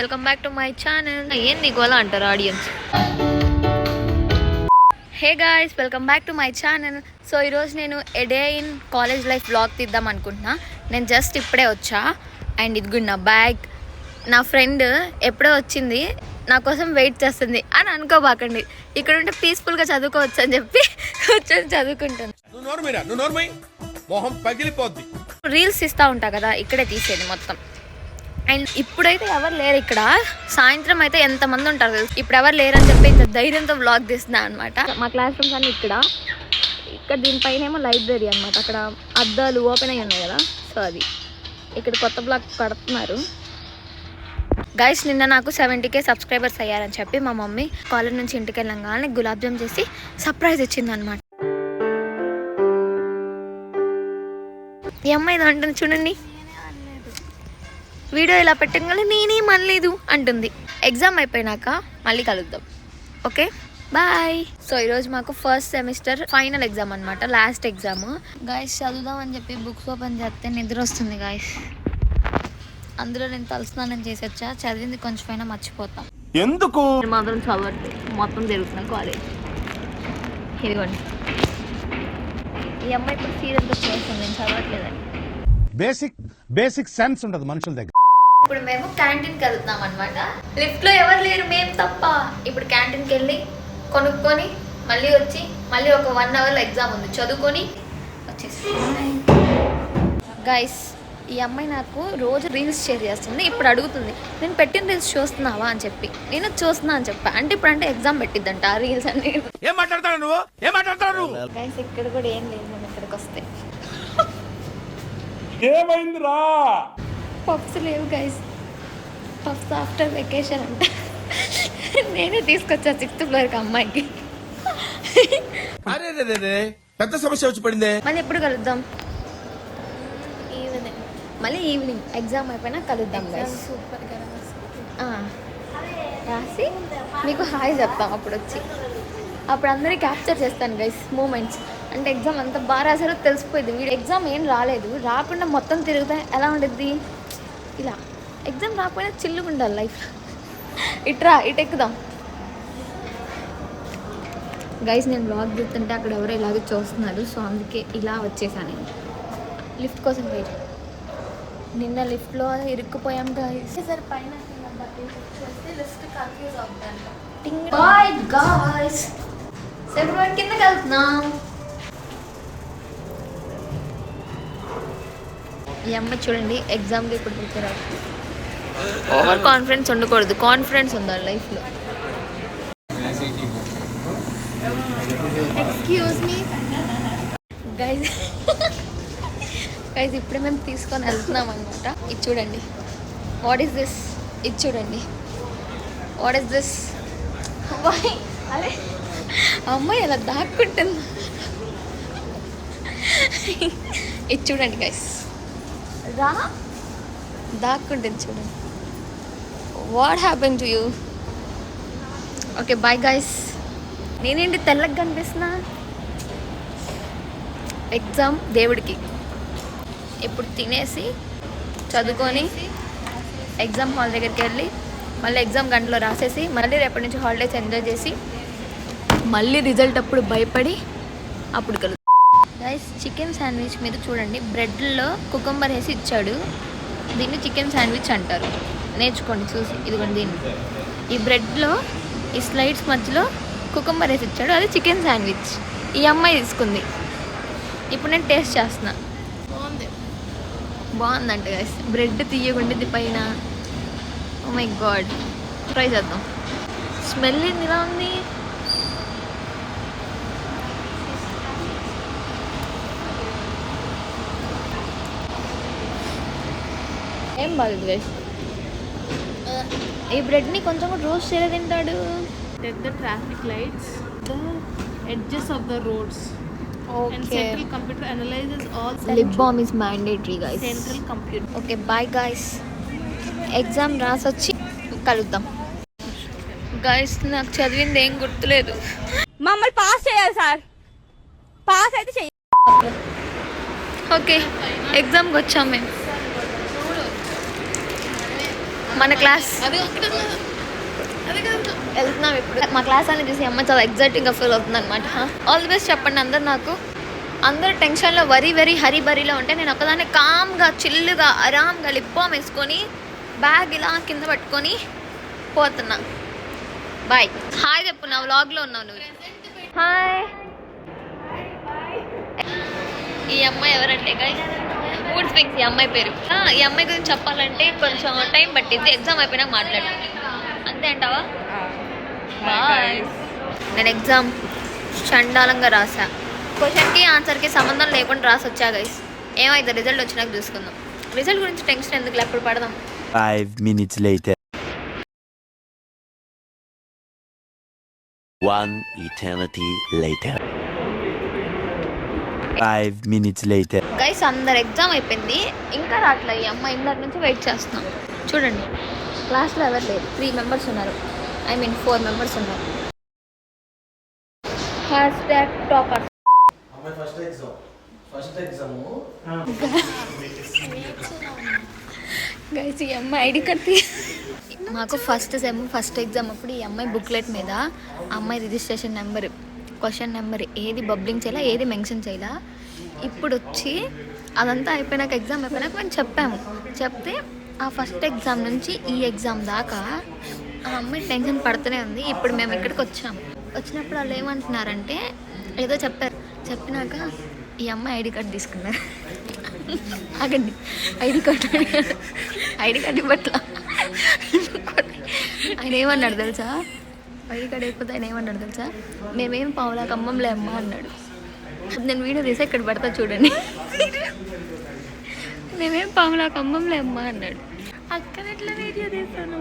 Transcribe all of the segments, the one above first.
Welcome back to my channel. ఏంది గోలా అంటారు audience. Hey guys, welcome back to my channel. So ఈరోజు నేను a day in college life blog తీద్దాం అనుకుంటున్నా. నేను జస్ట్ ఇప్పుడే వచ్చా అండ్ ఇది నా బ్యాగ్. నా ఫ్రెండ్ ఎప్పుడో వచ్చింది, నా కోసం వెయిట్ చేస్తుంది అని అనుకోబాకండి. ఇక్కడ ఉంటే పీస్ఫుల్గా చదువుకోవచ్చు అని చెప్పి వచ్చి చదువుకుంటాను. రీల్స్ ఇస్తూ ఉంటా కదా, ఇక్కడే తీసేది మొత్తం. అండ్ ఇప్పుడైతే ఎవరు లేరు ఇక్కడ. సాయంత్రం అయితే ఎంతమంది ఉంటారు తెలుసు. ఇప్పుడు ఎవరు లేరని చెప్పి ఇంత ధైర్యంతో వ్లాగ్ తీస్తున్నా అనమాట. మా క్లాస్ రూమ్స్ అన్నీ ఇక్కడ దీనిపైన ఏమో లైబ్రరీ అనమాట. అక్కడ అద్దాలు ఓపెన్ అయ్యి ఉన్నాయి కదా, సో అది ఇక్కడ కొత్త బ్లాగ్ కడుతున్నారు. గైస్, నిన్న నాకు 70K సబ్స్క్రైబర్స్ అయ్యారని చెప్పి మా మమ్మీ కాలేజ్ నుంచి ఇంటికి వెళ్ళంగానే గులాబ్ జామ్ చేసి సర్ప్రైజ్ ఇచ్చింది అనమాట. ఈ అమ్మాయి ఇది అంటుంది చూడండి, వీడియో ఇలా పెట్టగానే నేనేం అనలేదు అంటుంది. ఎగ్జామ్ అయిపోయినాక మళ్ళీ కలుద్దాం, ఓకే బాయ్. సో ఈరోజు మాకు ఫస్ట్ సెమిస్టర్ ఫైనల్ ఎగ్జామ్ అనమాట, లాస్ట్ ఎగ్జామ్. గాయస్ చదువుదాం అని చెప్పి బుక్స్ ఓపెన్ చేస్తే నిద్ర వస్తుంది గాయస్. అందులో నేను తలస్నానం చేసి వచ్చా, చదివింది కొంచెమైనా మర్చిపోతాం. ఎందుకు మాత్రం చదవట్లేదు, మొత్తం తెలుస్తున్నా కాలేజ్. ఇదిగోండి, ఈ అమ్మాయి ఇప్పుడు సీరియస్గా చేస్తుంది నేను చదవట్లేదని. బేసిక్ సెన్స్ ఉండదు మనుషుల దగ్గర. ఇప్పుడు మేము క్యాంటీన్కి వెళ్తున్నాం అనమాట. లిఫ్ట్లో ఎవరు లేరు, మేము తప్ప. ఇప్పుడు క్యాంటీన్కి వెళ్ళి కొనుక్కొని మళ్ళీ వచ్చి మళ్ళీ ఒక 1 అవర్లో ఎగ్జామ్ ఉంది, చదువుకొని వచ్చేసి. గైస్, ఈ అమ్మాయి నాకు రోజు రీల్స్ షేర్ చేస్తుంది. ఇప్పుడు అడుగుతుంది నేను పెట్టిన రీల్స్ చూస్తున్నావా అని చెప్పి. నేను చూస్తున్నా అని చెప్పా. అంటే ఇప్పుడు అంటే ఎగ్జామ్ పెట్టిద్దంట ఆ రీల్స్ అన్ని. గైస్ ఇక్కడ కూడా ఏం లేదు, మేము ఇక్కడికి వస్తే ఏమైందిరా? పఫ్స్ లేవు గైస్, పఫ్స్ ఆఫ్టర్ వెకేషన్ అంట. నేనే తీసుకొచ్చా 6th ఫ్లోర్కి అమ్మాయికి. పెద్ద సమస్య వచ్చి పడిందే. మళ్ళీ ఎప్పుడు కలుద్దాం? మళ్ళీ ఈవినింగ్ ఎగ్జామ్ అయిపోయినా కలుద్దాం గైస్. రాసి మీకు హాయ్ చెప్తాం అప్పుడు వచ్చి. అప్పుడు అందరినీ క్యాప్చర్ చేస్తాను గైస్ మూమెంట్స్. అంటే ఎగ్జామ్ అంతా బాగా రాసారో తెలిసిపోయింది. వీడు ఎగ్జామ్ ఏం రాలేదు, రాకుండా మొత్తం తిరుగుతా ఎలా ఉండిద్ది. ఇలా ఎగ్జామ్ రాకపోయినా చిల్లుగా ఉండాలి లైఫ్. ఇట్రా ఇటు ఎక్కుదాం గైస్. నేను బ్లాగ్ చూస్తుంటే అక్కడ ఎవరో ఇలాగే చూస్తున్నారు, సో అందుకే ఇలా వచ్చేసాను నేను. లిఫ్ట్ కోసం వెయిట్. నిన్న లిఫ్ట్లో ఇరుక్కుపోయాం గైస్. సరే పైన బాయ్ గైస్, సెవెన్ కిందకి వెళ్తున్నాం. ఈ అమ్మ చూడండి ఎగ్జామ్కి ఇప్పుడు ప్రిపేర్ అవుతుంది. ఓవర్ కాన్ఫిడెన్స్ ఉండకూడదు, కాన్ఫిడెన్స్ ఉండాలి లైఫ్లో. Excuse me guys. గైస్ ఇప్పుడే మేము తీసుకొని వెళ్తున్నాం అనమాట. ఇది చూడండి, వాట్ ఈస్ దిస్? ఇది చూడండి, వాట్ ఈస్ దిస్? అదే అమ్మాయి అలా దాక్కుంటుంది. ఇది చూడండి గైస్, రా దాక్కుంటుంది చూడండి. What happen to you? Okay bye guys. నేనేంటి తెల్లగా కనిపిస్తున్నా? ఎగ్జామ్ దేవుడికి. ఇప్పుడు తినేసి చదువుకొని ఎగ్జామ్ హాల్ దగ్గరికి వెళ్ళి మళ్ళీ ఎగ్జామ్ గంటలో రాసేసి మళ్ళీ రేపటి నుంచి హాలిడేస్ ఎంజాయ్ చేసి మళ్ళీ రిజల్ట్ అప్పుడు భయపడి అప్పుడు కలుగుతాం. గైస్ చికెన్ శాండ్విచ్ మీద చూడండి, బ్రెడ్లో కుకుంబర్ వేసి ఇచ్చాడు. దీన్ని చికెన్ శాండ్విచ్ అంటారు, నేర్చుకోండి చూసి. ఇదిగోండి దీన్ని, ఈ బ్రెడ్లో ఈ స్లైడ్స్ మధ్యలో కుకుంబర్ వేసి ఇచ్చాడు, అది చికెన్ శాండ్విచ్. ఈ అమ్మాయి తీసుకుంది. ఇప్పుడు నేను టేస్ట్ చేస్తున్నా. బాగుందంట గైస్, బ్రెడ్ తీయకుండేది పైన. ఓ మై గాడ్, ట్రై చేద్దాం. స్మెల్ ఏంది ఇలా ఉంది? ఏం బాగుంది గైస్. ఈ బ్రెడ్ని కొంచెం కూడా రోస్ట్ చేయలేదు తింటాడు. The traffic lights, the edges of the roads. Okay. And central computer analyzes all. Lip balm is mandatory guys. Central computer. Okay, bye guys. Exam రాసొచ్చి కలుద్దాం. గైస్ నాకు చదివింది ఏం గుర్తులేదు. మమ్మల్ని పాస్ చేయాలి సార్, పాస్ అయితే చేయాలి. ఓకే ఎగ్జామ్కి వచ్చాం మేము. మన క్లాస్ వెళ్తున్నాం ఇప్పుడు. మా క్లాస్ అని చూసి అమ్మ చాలా ఎగ్జైటింగ్గా ఫీల్ అవుతుంది అనమాట. ఆల్ ది బెస్ట్ చెప్పండి అందరు నాకు. అందరు టెన్షన్లో వెరీ హరీబరీలో ఉంటే నేను ఒకదాన్ని కామ్గా చిల్లుగా ఆరామ్గా లిప్ బామ్ వేసుకొని బ్యాగ్ ఇలా కింద పట్టుకొని పోతున్నా. బాయ్. హాయ్ చెప్పు, నా వ్లాగ్లో ఉన్నావు నువ్వు. హాయ్. ఈ అమ్మాయి ఎవరంటే గైస్ మూడ్ స్వింగ్స్ ఈ అమ్మాయి పేరు. ఈ అమ్మాయి గురించి చెప్పాలంటే కొంచెం టైం పట్టింది, ఎగ్జామ్ అయిపోయినాక మాట్లాడు. అంతే అంటావా? బాయ్. నేను ఎగ్జామ్ చండాలంగా రాసా. క్వశ్చన్కి ఆన్సర్కి సంబంధం లేకుండా రాసి వచ్చా గైస్. ఏమైతే రిజల్ట్ వచ్చినాక చూసుకుందాం. రిజల్ట్ గురించి టెన్షన్ ఎందుకు, ఎప్పుడు పడదాం. 5 minutes later. 1 eternity later. 5 minutes later. Guys అందరు ఎగ్జామ్ అయిపోయింది, ఇంకా రావట్లే ఈ అమ్మాయి. ఇందాక నుంచి వెయిట్ చేస్తున్నాం. చూడండి క్లాస్లో ఎవరు లేరు, 3 మెంబర్స్ ఉన్నారు. 4 మెంబర్స్ ఉన్నారు. #టాపర్. గైస్ ఈ అమ్మాయి ఐడి కార్డ్ మాకు ఫస్ట్ సెమ్ ఫస్ట్ ఎగ్జామ్ అప్పుడు ఈ అమ్మాయి బుక్లెట్ మీద అమ్మాయి రిజిస్ట్రేషన్ నెంబర్, క్వశ్చన్ నెంబర్ ఏది బబ్లింగ్ చేయాలా, ఏది మెన్షన్ చేయాలా. ఇప్పుడు వచ్చి అదంతా అయిపోయినాక ఎగ్జామ్ అయిపోయినాక మేము చెప్పాము. చెప్తే ఆ ఫస్ట్ ఎగ్జామ్ నుంచి ఈ ఎగ్జామ్ దాకా ఆ అమ్మాయి టెన్షన్ పడుతూనే ఉంది. ఇప్పుడు మేము ఇక్కడికి వచ్చాము. వచ్చినప్పుడు వాళ్ళు ఏమంటున్నారంటే ఏదో చెప్పారు. చెప్పినాక ఈ అమ్మాయి ఐడి కార్డ్ తీసుకున్నారు. ఆగండి, ఐడి కార్డ్ ఇవ్వట్లా. ఆయన ఏమన్నాడు తెలుసా, ఐడి కార్డ్ అయిపోతే ఆయన ఏమన్నాడు తెలుసా, మేమేం పావులా ఖమ్మంలే అమ్మ అన్నాడు. నేను వీడియో తీసి ఇక్కడ పడతా చూడండి. మేమేం పావులా ఖమ్మంలే అమ్మ అన్నాడు. అక్కడ ఎట్లా వీడియో తీసాను.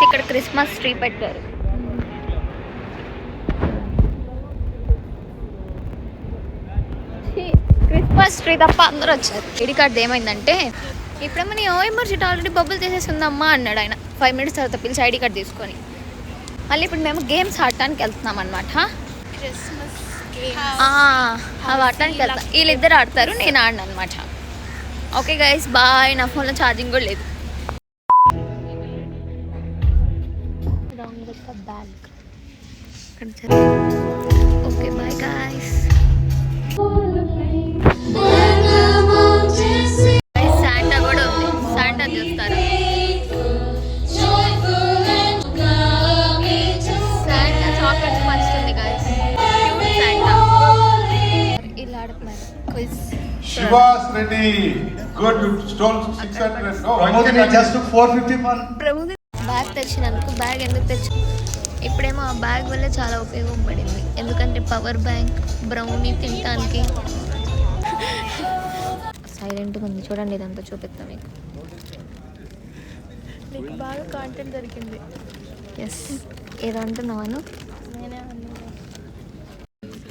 ఇక్కడ క్రిస్మస్ ట్రీ పెట్టారు. క్రిస్మస్ ట్రీ తప్ప అందరూ వచ్చారు. ఐడి కార్డ్ ఏమైందంటే ఇప్పుడేమో నీ ఓఎంఆర్ షీట్ ఆల్రెడీ బబుల్ చేసేసి ఉందమ్మా అన్నాడు ఆయన. 5 minutes తర్వాత పిలిచి ఐడి కార్డ్ తీసుకొని. మళ్ళీ ఇప్పుడు మేము గేమ్స్ ఆడటానికి వెళ్తున్నాం అనమాట. అవి ఆడటానికి వెళ్తాం. వీళ్ళిద్దరు ఆడతారు, నేను ఆడను అనమాట. Okay guys bye. నా ఫోన్లో ఛార్జింగ్ కూడా లేదు. Okay bye guys. శాంటా కూడా ఉంది, శాంటా చూస్తారా? శాంటా చాక్లెట్స్ పంచుతుంది గైస్. శాంటా ఇలా ఆడుతున్నారు. Quiz. Shivas ready. Good. You stole 600. No. Pramodini just took 450 fun. Bag తెచ్చినందుకు. బ్యాగ్ ఎందుకు తెచ్చు, ఇప్పుడేమో ఆ బ్యాగ్ వల్ల చాలా ఉపయోగం పడింది. ఎందుకంటే పవర్ బ్యాంక్, బ్రౌనీ తినడానికి. సైలెంట్గా ఉంది చూడండి, ఇదంతా చూపిస్తాం మీకు. నీకు బాగా కాంటెంట్ దొరికింది. ఎస్. ఏదో అంటున్నాను.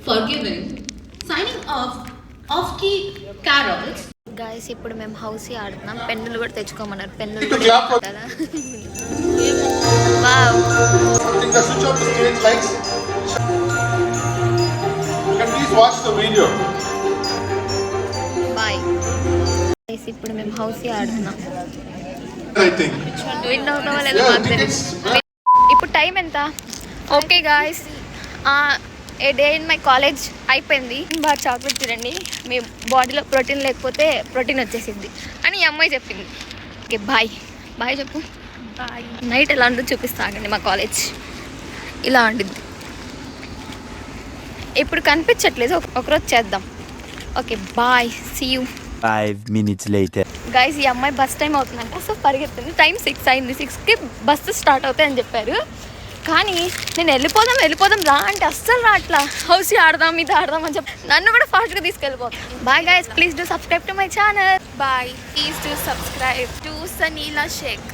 Forgiving, signing off key carols. Guys ఇప్పుడు మేము హౌస్ ఆడుతున్నాం. పెన్నులు కూడా తెచ్చుకోమన్నారు. పెన్నులు To clap for- కదా. Wow. Putting the switch off the stage lights. You can please watch the video. Bye. Guys ఇప్పుడు మేము హౌస్ ఆడుతున్నాం. I think. విన్ అవుతామో లేదో మాకు తెలియదు. ఇప్పుడు టైం ఎంత? Okay guys, A day in my college అయిపోయింది. బాగా చాక్లెట్ తినండి, మీ బాడీలో ప్రోటీన్ లేకపోతే ప్రోటీన్ వచ్చేసింది అని ఈ అమ్మాయి చెప్పింది. Okay bye. బాయ్ చెప్పు. బాయ్. నైట్ ఎలా ఉంటుందో చూపిస్తాగండి. మా కాలేజ్ ఇలా ఉండిద్ది. ఇప్పుడు కనిపించట్లేదు, ఒకరోజు చేద్దాం. Okay bye, see you. 5 minutes later. గైస్ ఈ అమ్మాయి బస్ టైం అవుతుందంట, సో పరిగెత్తుంది. టైం 6 అయింది. 6కి బస్సు స్టార్ట్ అవుతాయి అని చెప్పారు. కానీ నేను వెళ్ళిపోదాం రా అంటే అస్సలు రాట్లా. హౌస్ ఆడదాం, ఇది ఆడదాం అని చెప్పి నన్ను కూడా ఫాస్ట్గా తీసుకెళ్ళిపోతాం. Bye guys, please do subscribe to my channel. Bye. Please do subscribe to Saneela Sheikh.